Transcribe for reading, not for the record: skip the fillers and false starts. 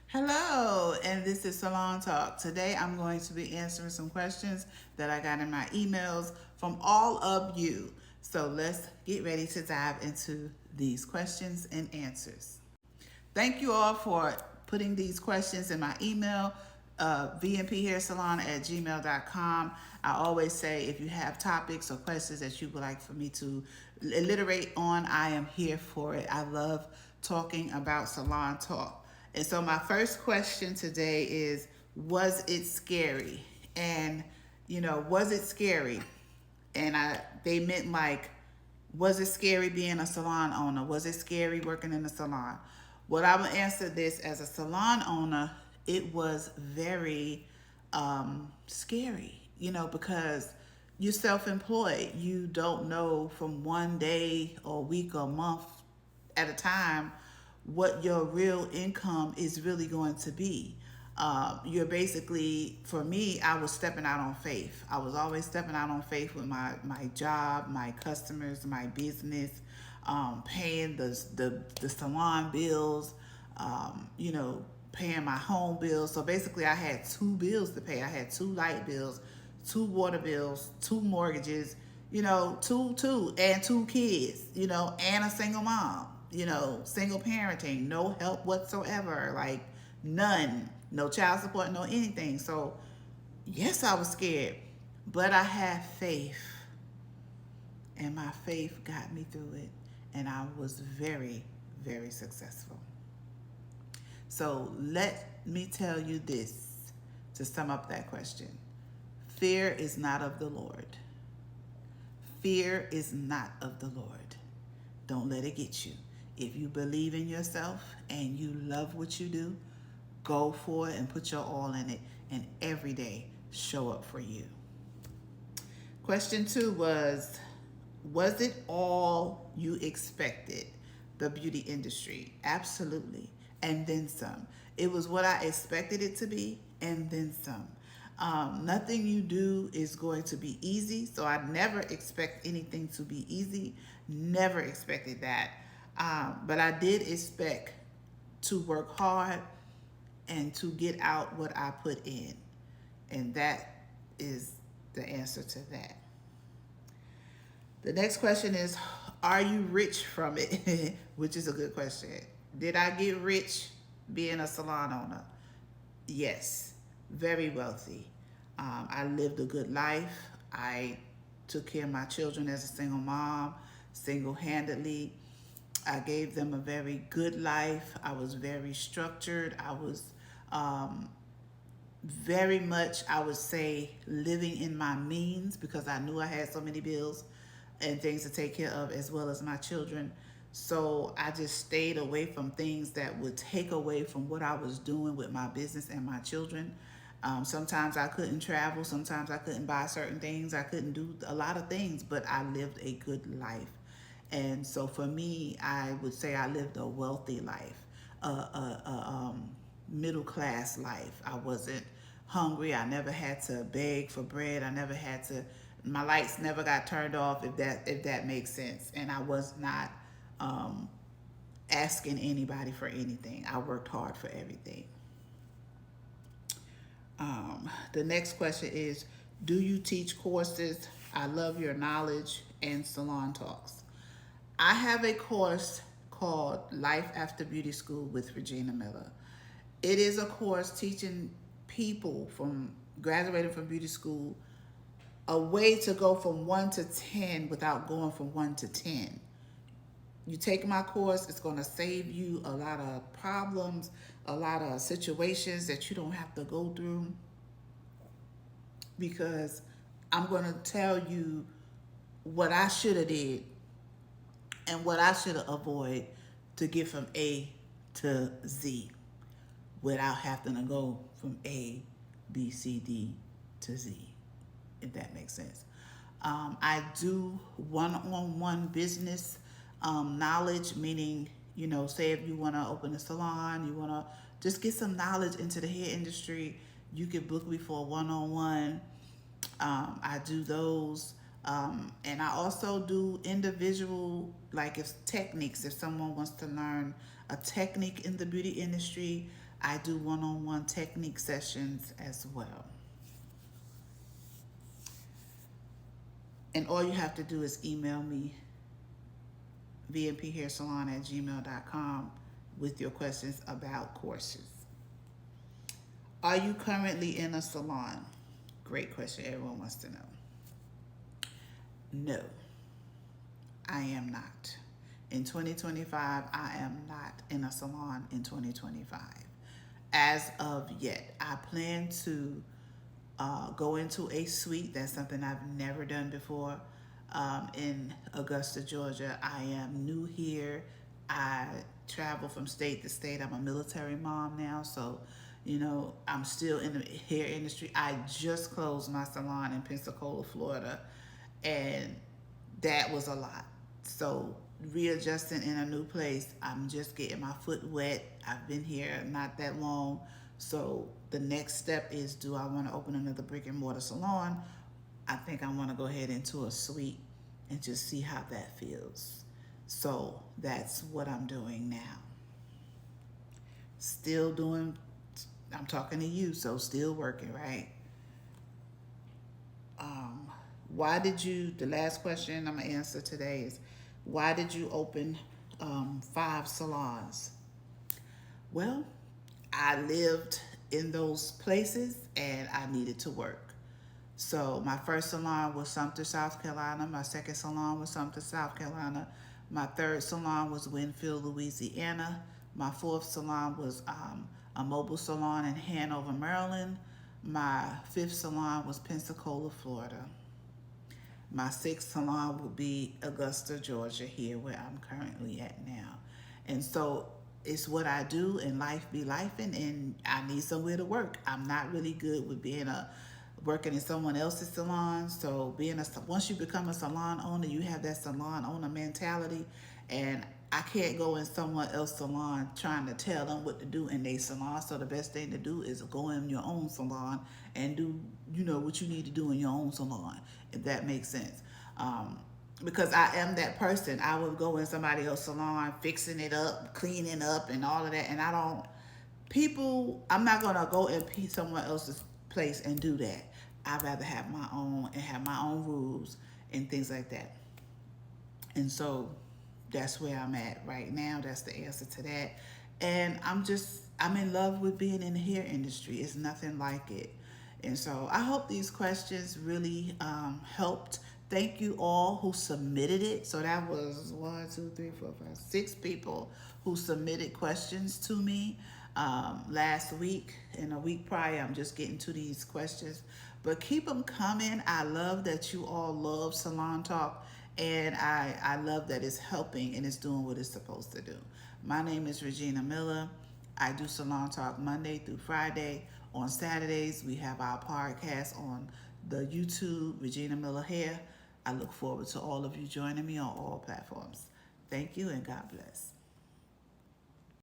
Hello, and this is Salon Talk. Today I'm going to be answering some questions that I got in my emails from all of you. So let's get ready to dive into these questions and answers. Thank you all for putting these questions in my email, vnphairsalon at gmail.com. I always say if you have topics or questions that you would like for me to alliterate on, I am here for it. I love talking about salon talk. And so my first question today is, was it scary? And, was it scary? And they meant like, was it scary being a salon owner? Was it scary working in a salon? What I would answer this as a salon owner, it was very scary, because you're self-employed. You don't know from one day or week or month at a time what your real income is really going to be. You're basically, for me, I was stepping out on faith. I was always stepping out on faith with my job, my customers, my business, paying the salon bills, paying my home bills. So basically, I had two bills to pay. I had two light bills, two water bills, two mortgages, and two kids, and a single mom, single parenting, no help whatsoever, like none, no child support, no anything. So, yes, I was scared, but I had faith, and my faith got me through it, and I was very, very successful. So, let me tell you this to sum up that question: fear is not of the Lord. Fear is not of the Lord. Don't let it get you. If you believe in yourself and you love what you do, go for it and put your all in it, and every day show up for you. Question two was it all you expected? The beauty industry. Absolutely. And then some. It was what I expected it to be, and then some. Nothing you do is going to be easy, so I never expect anything to be easy. Never expected that. But I did expect to work hard and to get out what I put in. And that is the answer to that. The next question is, are you rich from it? Which is a good question. Did I get rich being a salon owner? Yes, very wealthy. I lived a good life. I took care of my children as a single mom, single handedly. I gave them a very good life. I was very structured. I was um, very much, I would say, living in my means because I knew I had so many bills and things to take care of, as well as my children. So I just stayed away from things that would take away from what I was doing with my business and my children. Sometimes I couldn't travel. Sometimes I couldn't buy certain things. I couldn't do a lot of things, but I lived a good life. And so for me, I would say I lived a wealthy life, a middle class life. I wasn't hungry. I never had to beg for bread. I never had to. My lights never got turned off. If that makes sense. And I was not um, asking anybody for anything. I worked hard for everything. The next question is, do you teach courses? I love your knowledge and salon talks. I have a course called Life After Beauty School with Regina Miller. It is a course teaching people from graduating from beauty school a way to go from 1 to 10 without going from 1 to 10. You take my course, it's going to save you a lot of problems, a lot of situations that you don't have to go through, because I'm going to tell you what I should have did and what I should have avoided to get from A to Z without having to go from A, B, C, D to Z, if that makes sense. I do one-on-one business knowledge, meaning, say if you want to open a salon, you want to just get some knowledge into the hair industry, you can book me for a one-on-one. I do those. And I also do individual, like if techniques, if someone wants to learn a technique in the beauty industry, I do one-on-one technique sessions as well. And all you have to do is email me, vnphairsalon@gmail.com, with your questions about courses. Are you currently in a salon? Great question. Everyone wants to know. No, I am not. In 2025, I am not in a salon in 2025. As of yet, I plan to go into a suite. That's something I've never done before, in Augusta, Georgia. I am new here. I travel from state to state. I'm a military mom now, so I'm still in the hair industry. I just closed my salon in Pensacola, Florida, and that was a lot. So readjusting in a new place, I'm just getting my foot wet. I've been here not that long. So the next step is, do I want to open another brick and mortar salon? I think I want to go ahead into a suite and just see how that feels. So that's what I'm doing now. Still doing, I'm talking to you, so still working, right? The last question I'm gonna answer today is, why did you open 5 salons? Well, I lived in those places and I needed to work. So my first salon was Sumter, South Carolina. My second salon was Sumter, South Carolina. My third salon was Winfield, Louisiana. My fourth salon was a mobile salon in Hanover, Maryland. My fifth salon was Pensacola, Florida. My sixth salon will be Augusta, Georgia, here where I'm currently at now. And so it's what I do, and life be lifing, and I need somewhere to work. I'm not really good with working in someone else's salon. So once you become a salon owner, you have that salon owner mentality, and I can't go in someone else's salon trying to tell them what to do in their salon. So the best thing to do is go in your own salon and do, what you need to do in your own salon, if that makes sense. Because I am that person. I would go in somebody else's salon, fixing it up, cleaning up, and all of that. And I'm not going to go in someone else's place and do that. I'd rather have my own and have my own rules and things like that. And so that's where I'm at right now. That's the answer to that. And I'm in love with being in the hair industry. It's nothing like it. And so I hope these questions really helped. Thank you all who submitted it. So that was 6 people who submitted questions to me last week and a week prior. I'm just getting to these questions, but keep them coming. I love that you all love Salon Talk, and I love that it's helping and it's doing what it's supposed to do. My name is Regina Miller. I do Salon Talk Monday through Friday. On Saturdays, we have our podcast on the YouTube, Regina Miller Hair. I look forward to all of you joining me on all platforms. Thank you and God bless.